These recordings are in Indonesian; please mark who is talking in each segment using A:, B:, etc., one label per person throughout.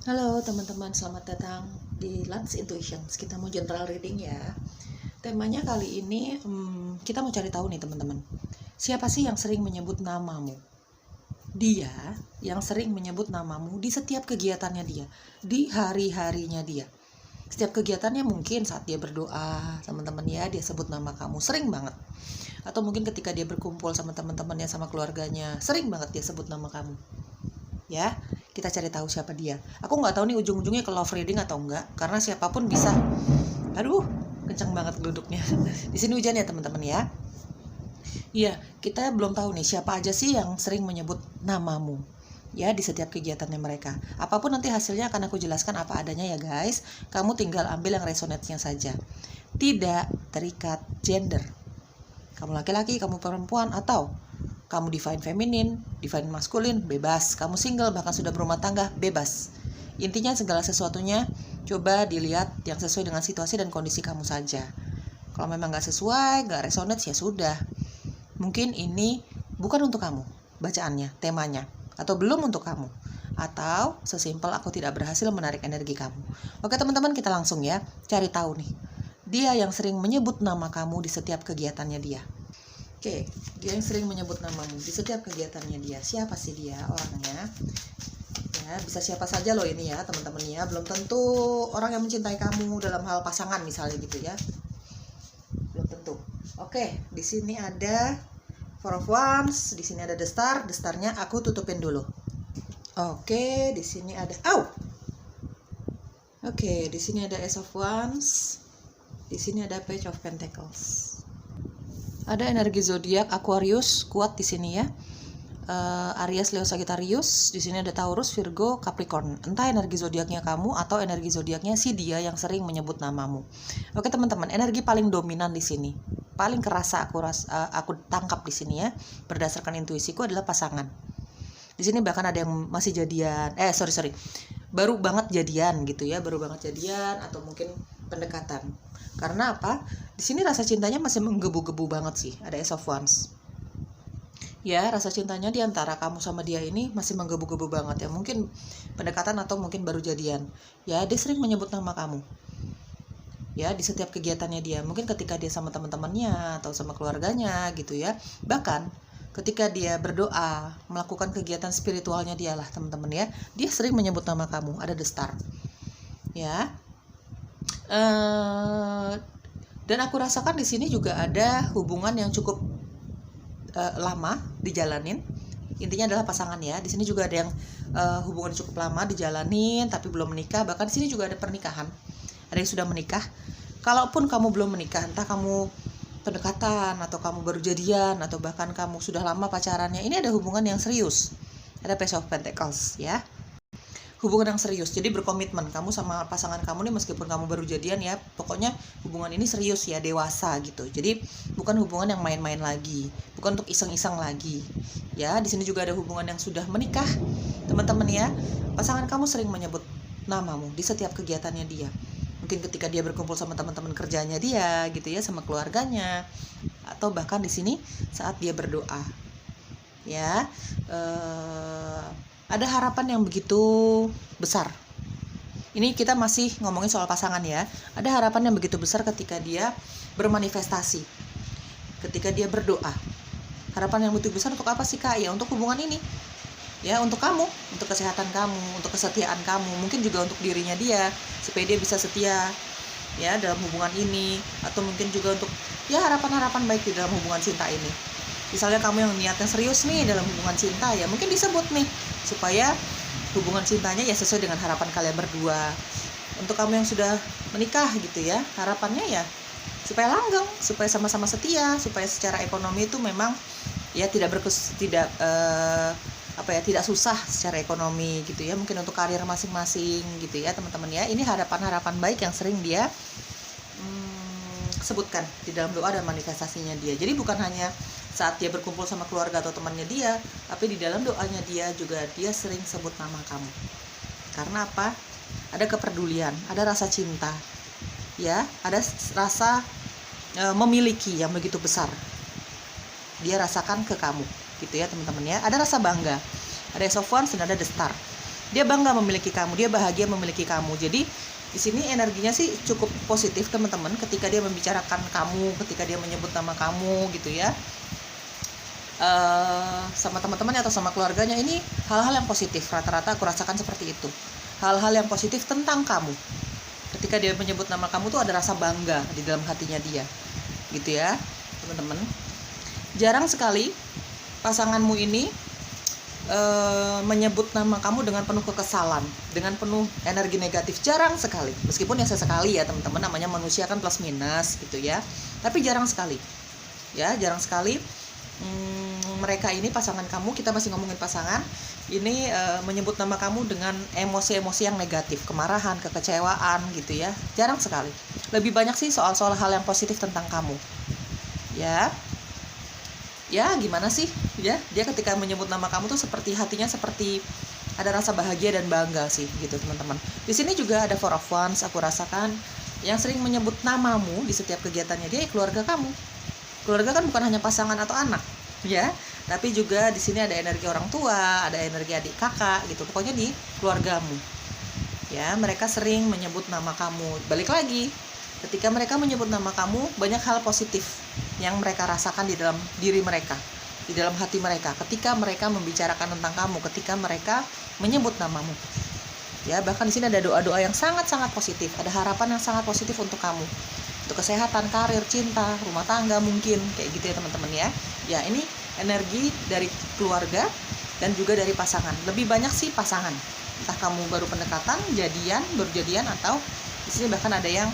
A: Halo teman-teman, selamat datang di Lunch Intuitions. Kita mau general reading ya. Temanya kali ini kita mau cari tahu nih teman-teman. Siapa sih yang sering menyebut namamu? Dia yang sering menyebut namamu di setiap kegiatannya dia, di hari-harinya dia. Setiap kegiatannya mungkin saat dia berdoa, teman-teman ya, dia sebut nama kamu, sering banget. Atau mungkin ketika dia berkumpul sama teman-temannya, sama keluarganya, sering banget dia sebut nama kamu. Ya, kita cari tahu siapa dia. Aku nggak tahu nih ujung-ujungnya ke love reading atau enggak, karena siapapun bisa. Aduh, kencang banget geluduknya. Di sini hujan ya teman-teman ya. Iya, kita belum tahu nih siapa aja sih yang sering menyebut namamu ya di setiap kegiatannya mereka. Apapun nanti hasilnya akan aku jelaskan apa adanya ya guys. Kamu tinggal ambil yang resonate-nya saja. Tidak terikat gender. Kamu laki-laki, kamu perempuan, atau kamu divine feminine, divine maskulin, bebas. Kamu single, bahkan sudah berumah tangga, bebas. Intinya segala sesuatunya coba dilihat yang sesuai dengan situasi dan kondisi kamu saja. Kalau memang gak sesuai, gak resonate, ya sudah. Mungkin ini bukan untuk kamu, bacaannya, temanya. Atau belum untuk kamu. Atau sesimpel aku tidak berhasil menarik energi kamu. Oke teman-teman, kita langsung ya cari tahu nih. Dia yang sering menyebut nama kamu di setiap kegiatannya dia. Oke, dia yang sering menyebut namamu di setiap kegiatannya dia. Siapa sih dia orangnya? Ya, bisa siapa saja loh ini ya, teman-teman ya. Belum tentu orang yang mencintai kamu dalam hal pasangan misalnya gitu ya. Belum tentu. Oke, di sini ada Four of Wands, di sini ada The Star. The Star-nya aku tutupin dulu. Oke, di sini ada Oke, di sini ada Ace of Wands. Di sini ada Page of Pentacles. Ada energi zodiak Aquarius kuat di sini ya. Aries, Leo, Sagittarius. Di sini ada Taurus, Virgo, Capricorn. Entah energi zodiaknya kamu atau energi zodiaknya si dia yang sering menyebut namamu. Oke teman-teman, energi paling dominan di sini, paling kerasa aku tangkap di sini ya, berdasarkan intuisiku adalah pasangan. Di sini bahkan ada yang masih jadian, baru banget jadian gitu ya, baru banget jadian atau mungkin pendekatan. Karena apa? Di sini rasa cintanya masih menggebu-gebu banget sih. Ada Ace of Wands. Ya, rasa cintanya di antara kamu sama dia ini masih menggebu-gebu banget ya. Mungkin pendekatan atau mungkin baru jadian. Ya, dia sering menyebut nama kamu. Ya, di setiap kegiatannya dia. Mungkin ketika dia sama teman-temannya atau sama keluarganya gitu ya. Bahkan ketika dia berdoa, melakukan kegiatan spiritualnya dia lah teman-teman ya. Dia sering menyebut nama kamu. Ada The Star. Ya. Dan aku rasakan di sini juga ada hubungan yang cukup lama dijalanin. Intinya adalah pasangan ya. Di sini juga ada yang hubungan cukup lama dijalanin tapi belum menikah. Bahkan di sini juga ada pernikahan. Ada yang sudah menikah. Kalaupun kamu belum menikah, entah kamu pendekatan atau kamu baru jadian atau bahkan kamu sudah lama pacarannya, ini ada hubungan yang serius. Ada Page of Pentacles ya. Hubungan yang serius, jadi berkomitmen kamu sama pasangan kamu nih, meskipun kamu baru jadian ya, pokoknya hubungan ini serius ya, dewasa gitu. Jadi bukan hubungan yang main-main lagi, bukan untuk iseng-iseng lagi ya. Di sini juga ada hubungan yang sudah menikah teman-teman ya. Pasangan kamu sering menyebut namamu di setiap kegiatannya dia. Mungkin ketika dia berkumpul sama teman-teman kerjanya dia gitu ya, sama keluarganya, atau bahkan di sini saat dia berdoa ya. Ada harapan yang begitu besar. Ini kita masih ngomongin soal pasangan ya. Ada harapan yang begitu besar ketika dia bermanifestasi, ketika dia berdoa. Harapan yang begitu besar untuk apa sih Kak? Ya untuk hubungan ini. Ya untuk kamu, untuk kesehatan kamu, untuk kesetiaan kamu, mungkin juga untuk dirinya dia, supaya dia bisa setia ya dalam hubungan ini, atau mungkin juga untuk ya harapan-harapan baik di dalam hubungan cinta ini. Misalnya kamu yang niatnya serius nih dalam hubungan cinta ya, mungkin disebut nih supaya hubungan cintanya ya sesuai dengan harapan kalian berdua. Untuk kamu yang sudah menikah gitu ya, harapannya ya supaya langgeng, supaya sama-sama setia, supaya secara ekonomi itu memang ya tidak tidak susah secara ekonomi gitu ya. Mungkin untuk karir masing-masing gitu ya teman-teman ya. Ini harapan-harapan baik yang sering dia sebutkan di dalam doa dan manifestasinya dia. Jadi bukan hanya saat dia berkumpul sama keluarga atau temannya dia, tapi di dalam doanya dia juga dia sering sebut nama kamu. Karena apa? Ada kepedulian, ada rasa cinta. Ya, ada rasa memiliki yang begitu besar. Dia rasakan ke kamu gitu ya teman-teman ya. Ada rasa bangga. Ada Ace of Wands dan ada The Star. Dia bangga memiliki kamu, dia bahagia memiliki kamu. Jadi di sini energinya sih cukup positif teman-teman, ketika dia membicarakan kamu, ketika dia menyebut nama kamu gitu ya, sama teman-temannya atau sama keluarganya. Ini hal-hal yang positif, rata-rata aku rasakan seperti itu. Hal-hal yang positif tentang kamu. Ketika dia menyebut nama kamu tuh ada rasa bangga di dalam hatinya dia, gitu ya teman-teman. Jarang sekali pasanganmu ini menyebut nama kamu dengan penuh kekesalan, dengan penuh energi negatif. Jarang sekali, meskipun ya sesekali ya teman-teman, namanya manusia kan plus minus gitu ya, tapi jarang sekali ya, jarang sekali mereka ini, pasangan kamu, kita masih ngomongin pasangan ini, menyebut nama kamu dengan emosi-emosi yang negatif, kemarahan, kekecewaan gitu ya. Jarang sekali. Lebih banyak sih soal-soal hal yang positif tentang kamu ya gimana sih ya, dia ketika menyebut nama kamu tuh seperti hatinya seperti ada rasa bahagia dan bangga sih gitu teman-teman. Di sini juga ada Four of Wands, aku rasakan yang sering menyebut namamu di setiap kegiatannya dia keluarga kamu. Keluarga kan bukan hanya pasangan atau anak ya, tapi juga di sini ada energi orang tua, ada energi adik kakak gitu, pokoknya di keluargamu ya. Mereka sering menyebut nama kamu. Balik lagi, ketika mereka menyebut nama kamu, banyak hal positif yang mereka rasakan di dalam diri mereka, di dalam hati mereka, ketika mereka membicarakan tentang kamu, ketika mereka menyebut namamu. Ya, bahkan di sini ada doa-doa yang sangat-sangat positif, ada harapan yang sangat positif untuk kamu, untuk kesehatan, karir, cinta, rumah tangga mungkin, kayak gitu ya teman-teman ya. Ya, ini energi dari keluarga dan juga dari pasangan. Lebih banyak sih pasangan. Entah kamu baru pendekatan, baru jadian, atau di sini bahkan ada yang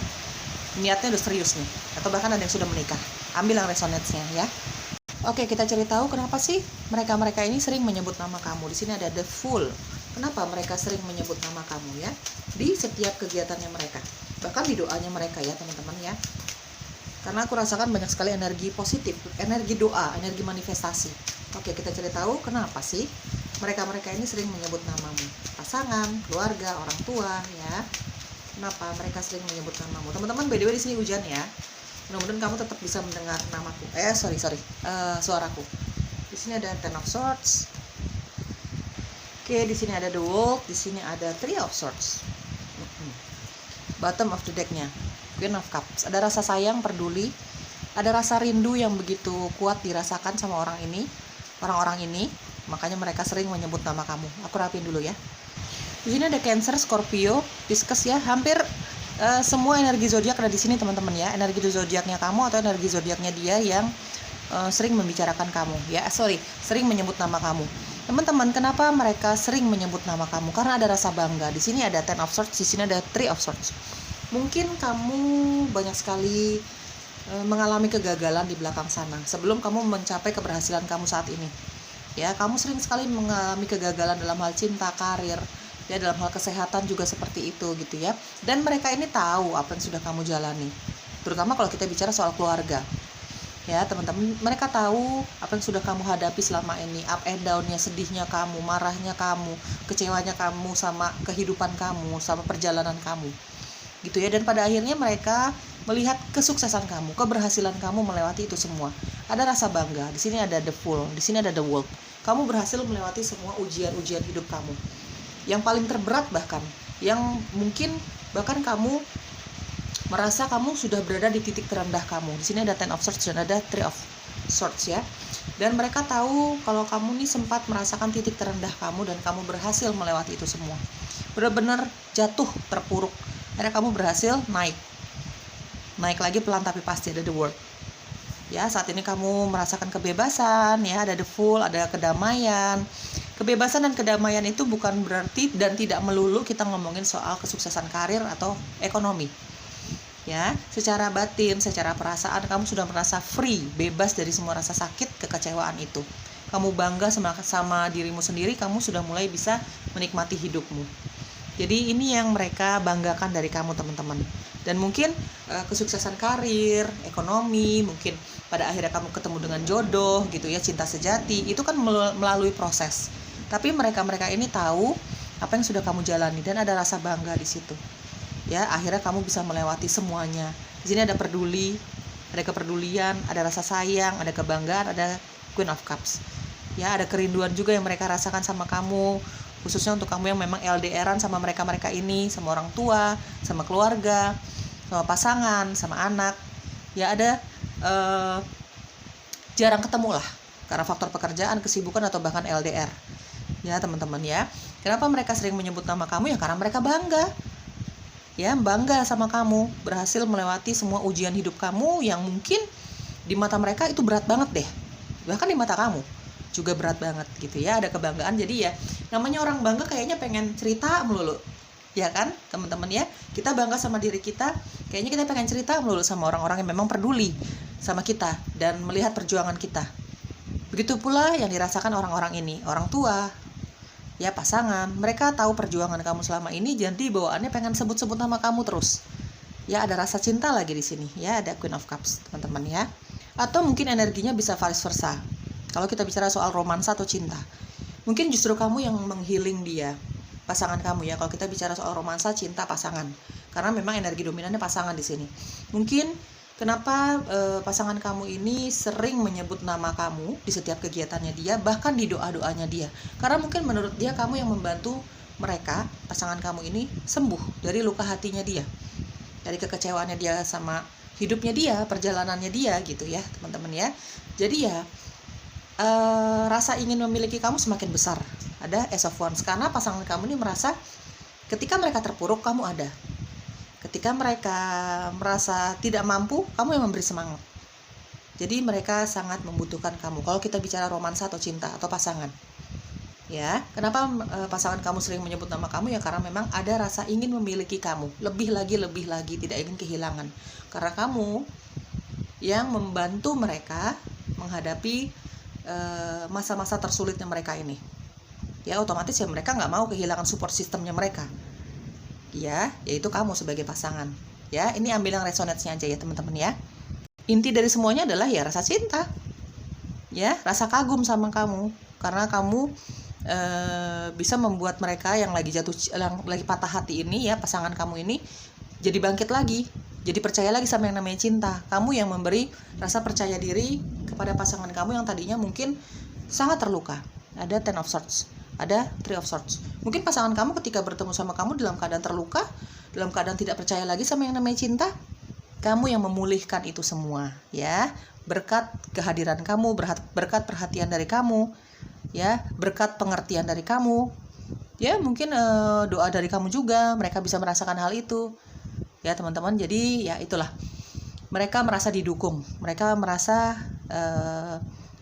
A: niatnya udah serius nih, atau bahkan ada yang sudah menikah. Ambil yang resonance-nya ya. Oke, kita cari tahu kenapa sih mereka ini sering menyebut nama kamu. Di sini ada the Fool. Kenapa mereka sering menyebut nama kamu ya? Di setiap kegiatannya mereka, bahkan di doanya mereka ya teman-teman ya. Karena aku rasakan banyak sekali energi positif, energi doa, energi manifestasi. Oke, kita cari tahu kenapa sih mereka ini sering menyebut namamu. Pasangan, keluarga, orang tua ya. Kenapa mereka sering menyebut namamu? Teman-teman, by the way di sini hujan ya. Mudah-mudahan kamu tetap bisa mendengar namaku. Suaraku. Di sini ada Ten of Swords. Oke, di sini ada The World, di sini ada Three of Swords. Bottom of the deck-nya, Queen of Cups. Ada rasa sayang, peduli, ada rasa rindu yang begitu kuat dirasakan sama orang-orang ini, makanya mereka sering menyebut nama kamu. Aku rapin dulu ya. Di sini ada Cancer, Scorpio, Pisces ya. Hampir semua energi zodiak ada di sini teman-teman ya. Energi zodiaknya kamu atau energi zodiaknya dia yang sering membicarakan kamu ya. Sering menyebut nama kamu. Teman-teman, kenapa mereka sering menyebut nama kamu? Karena ada rasa bangga. Di sini ada Ten of Swords, di sini ada Three of Swords. Mungkin kamu banyak sekali mengalami kegagalan di belakang sana sebelum kamu mencapai keberhasilan kamu saat ini. Ya, kamu sering sekali mengalami kegagalan dalam hal cinta, karir, ya dalam hal kesehatan juga seperti itu gitu ya. Dan mereka ini tahu apa yang sudah kamu jalani, terutama kalau kita bicara soal keluarga ya teman-teman. Mereka tahu apa yang sudah kamu hadapi selama ini, up and down-nya, sedihnya kamu, marahnya kamu, kecewanya kamu sama kehidupan kamu, sama perjalanan kamu gitu ya. Dan pada akhirnya mereka melihat kesuksesan kamu, keberhasilan kamu melewati itu semua. Ada rasa bangga. Di sini ada the Fool, di sini ada the World. Kamu berhasil melewati semua ujian-ujian hidup kamu. Yang paling terberat bahkan, yang mungkin bahkan kamu merasa kamu sudah berada di titik terendah kamu. Di sini ada Ten of Swords dan ada Three of Swords ya. Dan mereka tahu kalau kamu nih sempat merasakan titik terendah kamu dan kamu berhasil melewati itu semua. Benar-benar jatuh, terpuruk. Akhirnya kamu berhasil naik lagi pelan tapi pasti. Ada the World. Ya, saat ini kamu merasakan kebebasan ya, ada the Fool, ada kedamaian. Kebebasan dan kedamaian itu bukan berarti dan tidak melulu kita ngomongin soal kesuksesan karir atau ekonomi. Ya, secara batin, secara perasaan kamu sudah merasa free, bebas dari semua rasa sakit, kekecewaan itu. Kamu bangga sama dirimu sendiri, kamu sudah mulai bisa menikmati hidupmu. Jadi ini yang mereka banggakan dari kamu teman-teman. Dan mungkin kesuksesan karir, ekonomi, mungkin pada akhirnya kamu ketemu dengan jodoh gitu ya, cinta sejati, itu kan melalui proses. Tapi mereka ini tahu apa yang sudah kamu jalani dan ada rasa bangga di situ. Ya, akhirnya kamu bisa melewati semuanya. Di sini ada peduli, ada kepedulian, ada rasa sayang, ada kebanggaan, ada Queen of Cups. Ya, ada kerinduan juga yang mereka rasakan sama kamu. khususnya untuk kamu yang memang LDRan sama mereka-mereka ini, sama orang tua, sama keluarga, sama pasangan, sama anak. Ya ada jarang ketemu lah karena faktor pekerjaan, kesibukan, atau bahkan LDR. Ya teman-teman ya. Kenapa mereka sering menyebut nama kamu? Ya karena mereka bangga. Ya, bangga sama kamu, berhasil melewati semua ujian hidup kamu yang mungkin di mata mereka itu berat banget deh. Bahkan di mata kamu juga berat banget gitu ya, ada kebanggaan. Jadi ya, namanya orang bangga kayaknya pengen cerita melulu. Ya kan, teman-teman ya? Kita bangga sama diri kita, kayaknya kita pengen cerita melulu sama orang-orang yang memang peduli sama kita dan melihat perjuangan kita. Begitu pula yang dirasakan orang-orang ini, orang tua, ya pasangan, mereka tahu perjuangan kamu selama ini, jadi bawaannya pengen sebut-sebut nama kamu terus. Ya ada rasa cinta lagi di sini. Ya ada Queen of Cups, teman-teman ya. Atau mungkin energinya bisa vice versa. Kalau kita bicara soal romansa atau cinta, mungkin justru kamu yang menghealing dia, pasangan kamu ya. Kalau kita bicara soal romansa, cinta, pasangan, karena memang energi dominannya pasangan di sini. Mungkin kenapa pasangan kamu ini sering menyebut nama kamu di setiap kegiatannya dia, bahkan di doa-doanya dia. Karena mungkin menurut dia kamu yang membantu mereka, pasangan kamu ini, sembuh dari luka hatinya dia, dari kekecewaannya dia sama hidupnya dia, perjalanannya dia gitu ya teman-teman ya. Jadi ya rasa ingin memiliki kamu semakin besar. Ada Ace of Wands, karena pasangan kamu ini merasa ketika mereka terpuruk, kamu ada. Ketika mereka merasa tidak mampu, kamu yang memberi semangat. Jadi mereka sangat membutuhkan kamu. Kalau kita bicara romansa atau cinta atau pasangan, ya, kenapa pasangan kamu sering menyebut nama kamu? Ya karena memang ada rasa ingin memiliki kamu, lebih lagi, tidak ingin kehilangan. Karena kamu yang membantu mereka menghadapi masa-masa tersulitnya mereka ini. Ya otomatis ya mereka nggak mau kehilangan support sistemnya mereka. Ya, yaitu kamu sebagai pasangan. Ya, ini ambil yang resonance-nya aja ya teman-teman ya. Inti dari semuanya adalah ya rasa cinta. Ya, rasa kagum sama kamu karena kamu bisa membuat mereka yang lagi patah hati ini ya, pasangan kamu ini jadi bangkit lagi, jadi percaya lagi sama yang namanya cinta. Kamu yang memberi rasa percaya diri kepada pasangan kamu yang tadinya mungkin sangat terluka. Ada Ten of Swords, ada Three of Swords. Mungkin pasangan kamu ketika bertemu sama kamu dalam keadaan terluka, dalam keadaan tidak percaya lagi sama yang namanya cinta, kamu yang memulihkan itu semua ya, berkat kehadiran kamu, berkat perhatian dari kamu ya, berkat pengertian dari kamu ya, mungkin doa dari kamu juga, mereka bisa merasakan hal itu ya teman-teman. Jadi ya itulah, mereka merasa didukung, mereka merasa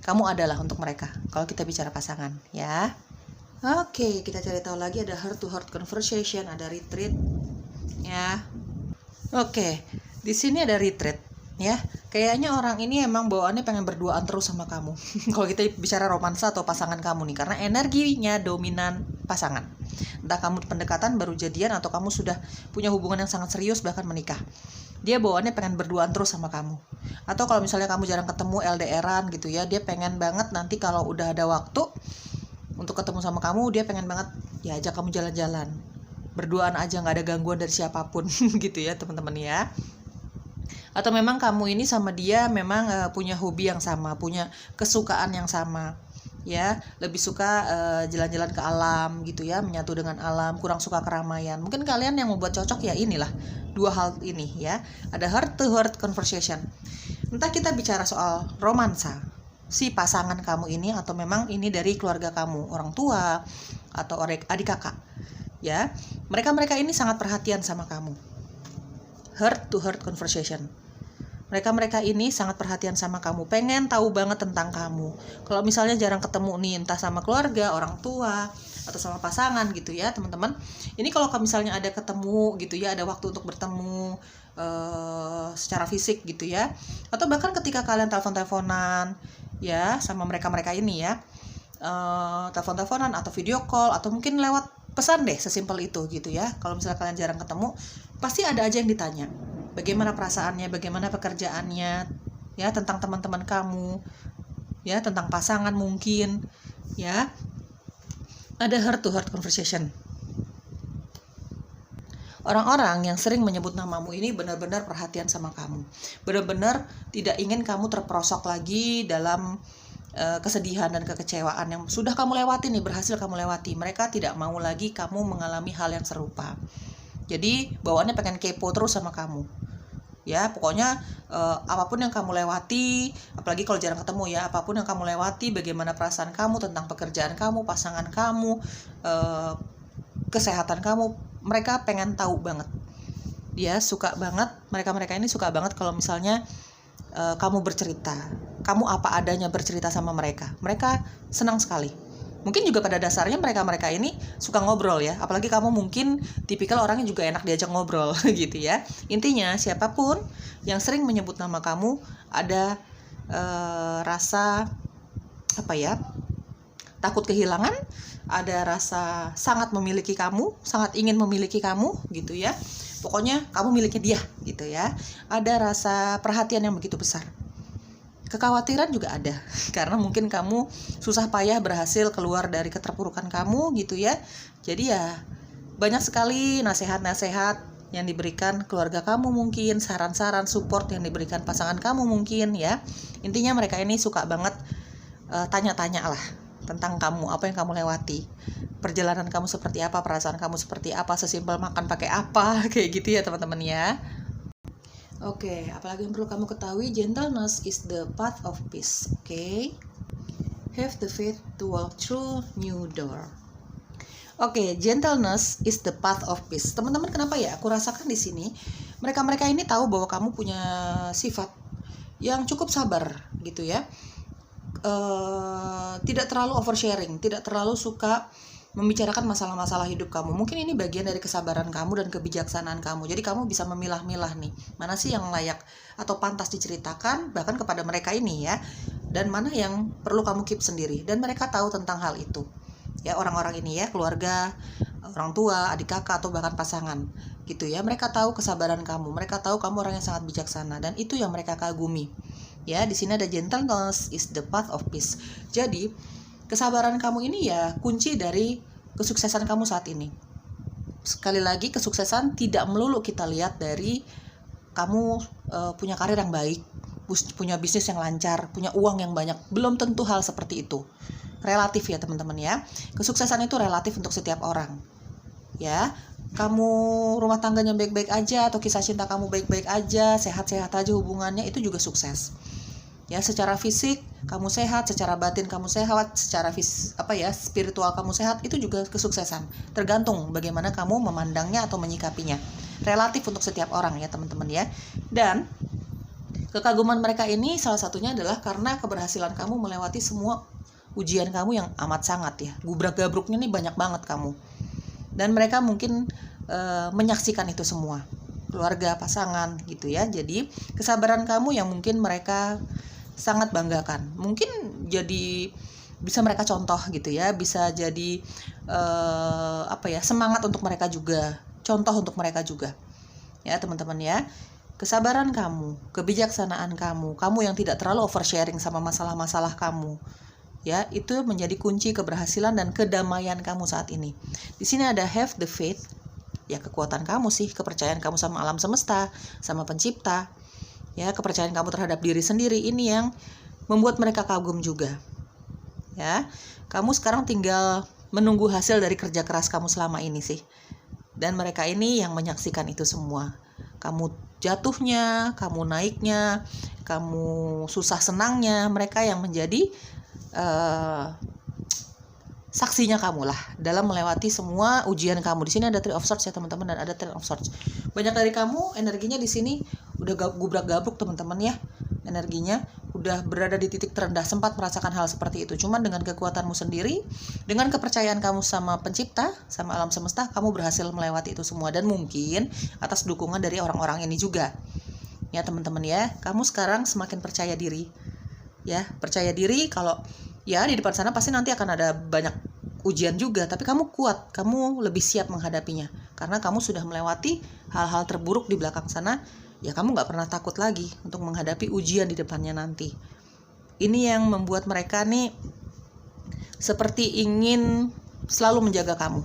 A: kamu adalah untuk mereka kalau kita bicara pasangan ya. Oke, kita cari tahu lagi. Ada heart to heart conversation, ada retreat ya. Oke, di sini ada retreat ya. Kayaknya orang ini emang bawaannya pengen berduaan terus sama kamu. Kalau kita bicara romansa atau pasangan kamu nih, karena energinya dominan pasangan. Entah kamu pendekatan baru jadian atau kamu sudah punya hubungan yang sangat serius bahkan menikah. Dia bawaannya pengen berduaan terus sama kamu. Atau kalau misalnya kamu jarang ketemu, LDRan gitu ya, dia pengen banget nanti kalau udah ada waktu untuk ketemu sama kamu, dia pengen banget ya ajak kamu jalan-jalan, berduaan aja, nggak ada gangguan dari siapapun gitu ya teman-teman ya. Atau memang kamu ini sama dia memang punya hobi yang sama, punya kesukaan yang sama ya, lebih suka jalan-jalan ke alam gitu ya, menyatu dengan alam, kurang suka keramaian. Mungkin kalian yang membuat cocok ya inilah dua hal ini ya. Ada heart to heart conversation. Entah kita bicara soal romansa si pasangan kamu ini, atau memang ini dari keluarga kamu, orang tua atau adik kakak ya, mereka ini sangat perhatian sama kamu. Heart to heart conversation, mereka ini sangat perhatian sama kamu, pengen tahu banget tentang kamu. Kalau misalnya jarang ketemu nih, entah sama keluarga, orang tua atau sama pasangan gitu ya teman-teman, ini kalau misalnya ada ketemu gitu ya, ada waktu untuk bertemu secara fisik gitu ya, atau bahkan ketika kalian telepon-teleponan ya sama mereka ini ya, telepon-teleponan atau video call atau mungkin lewat pesan deh, sesimpel itu gitu ya. Kalau misalnya kalian jarang ketemu, pasti ada aja yang ditanya, bagaimana perasaannya, bagaimana pekerjaannya ya, tentang teman-teman kamu ya, tentang pasangan mungkin ya. Ada heart to heart conversation. Orang-orang yang sering menyebut namamu ini benar-benar perhatian sama kamu, benar-benar tidak ingin kamu terperosok lagi dalam kesedihan dan kekecewaan yang sudah kamu lewati nih, berhasil kamu lewati. Mereka tidak mau lagi kamu mengalami hal yang serupa. Jadi bawaannya pengen kepo terus sama kamu. Ya, pokoknya apapun yang kamu lewati, apalagi kalau jarang ketemu ya, apapun yang kamu lewati, bagaimana perasaan kamu tentang pekerjaan kamu, pasangan kamu, kesehatan kamu, mereka pengen tahu banget. Dia suka banget, mereka ini suka banget kalau misalnya kamu bercerita, kamu apa adanya bercerita sama mereka. Mereka senang sekali. Mungkin juga pada dasarnya mereka ini suka ngobrol ya, apalagi kamu mungkin tipikal orang yang juga enak diajak ngobrol gitu ya. Intinya siapapun yang sering menyebut nama kamu ada rasa takut kehilangan, ada rasa sangat memiliki kamu, sangat ingin memiliki kamu gitu ya. Pokoknya kamu miliknya dia gitu ya. Ada rasa perhatian yang begitu besar. Kekhawatiran juga ada, karena mungkin kamu susah payah berhasil keluar dari keterpurukan kamu gitu ya. Jadi ya banyak sekali nasihat-nasihat yang diberikan keluarga kamu mungkin, saran-saran, support yang diberikan pasangan kamu mungkin ya. Intinya mereka ini suka banget tanya-tanya lah tentang kamu, apa yang kamu lewati, perjalanan kamu seperti apa, perasaan kamu seperti apa, sesimpel makan pakai apa, kayak gitu ya teman-teman ya. Oke, apalagi yang perlu kamu ketahui, gentleness is the path of peace. Oke, have the faith to walk through new door. Oke, gentleness is the path of peace. Teman-teman, kenapa ya aku rasakan di sini mereka ini tahu bahwa kamu punya sifat yang cukup sabar gitu ya. Tidak terlalu oversharing, tidak terlalu suka membicarakan masalah-masalah hidup kamu. Mungkin ini bagian dari kesabaran kamu dan kebijaksanaan kamu. Jadi kamu bisa memilah-milah nih, mana sih yang layak atau pantas diceritakan bahkan kepada mereka ini ya, dan mana yang perlu kamu keep sendiri. Dan mereka tahu tentang hal itu. Ya, orang-orang ini ya, keluarga, orang tua, adik kakak atau bahkan pasangan gitu ya. Mereka tahu kesabaran kamu, mereka tahu kamu orang yang sangat bijaksana, dan itu yang mereka kagumi. Ya, di sini ada gentleness is the path of peace. Jadi, kesabaran kamu ini ya kunci dari kesuksesan kamu saat ini. Sekali lagi, kesuksesan tidak melulu kita lihat dari kamu punya karir yang baik, punya bisnis yang lancar, punya uang yang banyak. Belum tentu hal seperti itu. Relatif ya teman-teman ya. Kesuksesan itu relatif untuk setiap orang. Ya, kamu rumah tangganya baik-baik aja atau kisah cinta kamu baik-baik aja, sehat-sehat aja hubungannya, itu juga sukses. Ya, secara fisik kamu sehat, secara batin kamu sehat, secara spiritual kamu sehat, itu juga kesuksesan. Tergantung bagaimana kamu memandangnya atau menyikapinya. Relatif untuk setiap orang ya teman-teman ya. Dan kekaguman mereka ini salah satunya adalah karena keberhasilan kamu melewati semua ujian kamu yang amat sangat ya. Gubrak-gabruknya nih banyak banget kamu. Dan mereka mungkin menyaksikan itu semua. Keluarga, pasangan gitu ya. Jadi kesabaran kamu yang mungkin mereka sangat banggakan. Mungkin jadi bisa mereka contoh gitu ya, bisa jadi semangat untuk mereka juga, contoh untuk mereka juga. Ya, teman-teman ya. Kesabaran kamu, kebijaksanaan kamu yang tidak terlalu oversharing sama masalah-masalah kamu. Ya, itu menjadi kunci keberhasilan dan kedamaian kamu saat ini. Di sini ada have the faith, ya kekuatan kamu sih, kepercayaan kamu sama alam semesta, sama pencipta. Ya, kepercayaan kamu terhadap diri sendiri ini yang membuat mereka kagum juga. Ya, kamu sekarang tinggal menunggu hasil dari kerja keras kamu selama ini sih. Dan mereka ini yang menyaksikan itu semua. Kamu jatuhnya, kamu naiknya, kamu susah senangnya, mereka yang menjadi saksinya kamu lah dalam melewati semua ujian kamu. Di sini ada Three of Swords ya teman-teman, dan ada Ten of Swords. Banyak dari kamu energinya di sini udah gubrak-gabruk teman-teman ya. Energinya udah berada di titik terendah, sempat merasakan hal seperti itu. Cuman dengan kekuatanmu sendiri, dengan kepercayaan kamu sama pencipta, sama alam semesta, kamu berhasil melewati itu semua. Dan mungkin atas dukungan dari orang-orang ini juga. Ya teman-teman ya, kamu sekarang semakin percaya diri. Ya, percaya diri kalau ya di depan sana pasti nanti akan ada banyak ujian juga, tapi kamu kuat, kamu lebih siap menghadapinya karena kamu sudah melewati hal-hal terburuk di belakang sana. Ya kamu gak pernah takut lagi untuk menghadapi ujian di depannya nanti. Ini yang membuat mereka nih seperti ingin selalu menjaga kamu.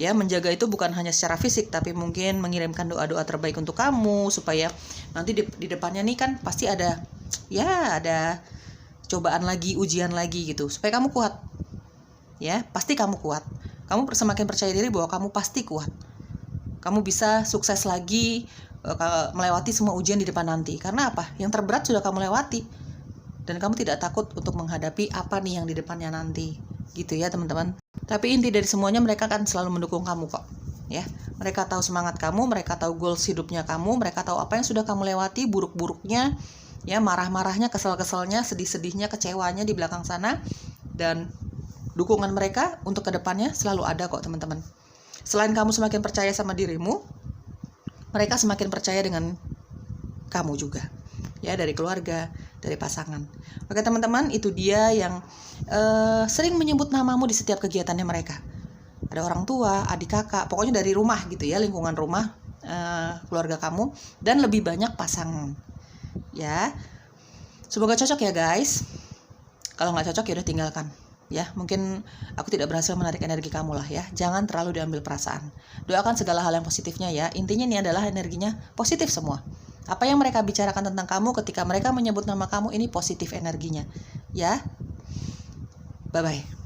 A: Ya, menjaga itu bukan hanya secara fisik, tapi mungkin mengirimkan doa-doa terbaik untuk kamu supaya nanti di depannya nih kan pasti ada cobaan lagi, ujian lagi gitu, supaya kamu kuat. Ya, pasti kamu kuat. Kamu semakin percaya diri bahwa kamu pasti kuat. Kamu bisa sukses lagi, melewati semua ujian di depan nanti. Karena apa? Yang terberat sudah kamu lewati. Dan kamu tidak takut untuk menghadapi apa nih yang di depannya nanti. Gitu ya teman-teman. Tapi inti dari semuanya, mereka akan selalu mendukung kamu kok. Ya, mereka tahu semangat kamu, mereka tahu goals hidupnya kamu, mereka tahu apa yang sudah kamu lewati, buruk-buruknya, ya, marah-marahnya, kesel-keselnya, sedih-sedihnya, kecewanya di belakang sana. Dan dukungan mereka untuk kedepannya selalu ada kok teman-teman. Selain kamu semakin percaya sama dirimu, mereka semakin percaya dengan kamu juga. Ya, dari keluarga, dari pasangan. Oke teman-teman, itu dia yang sering menyebut namamu di setiap kegiatannya mereka. Ada orang tua, adik kakak, pokoknya dari rumah gitu ya, lingkungan rumah, keluarga kamu, dan lebih banyak pasangan. Ya, semoga cocok ya guys. Kalau nggak cocok ya udah tinggalkan. Ya, mungkin aku tidak berhasil menarik energi kamu lah ya. Jangan terlalu diambil perasaan. Doakan segala hal yang positifnya ya. Intinya ini adalah energinya positif semua. Apa yang mereka bicarakan tentang kamu ketika mereka menyebut nama kamu, ini positif energinya. Ya. Bye-bye.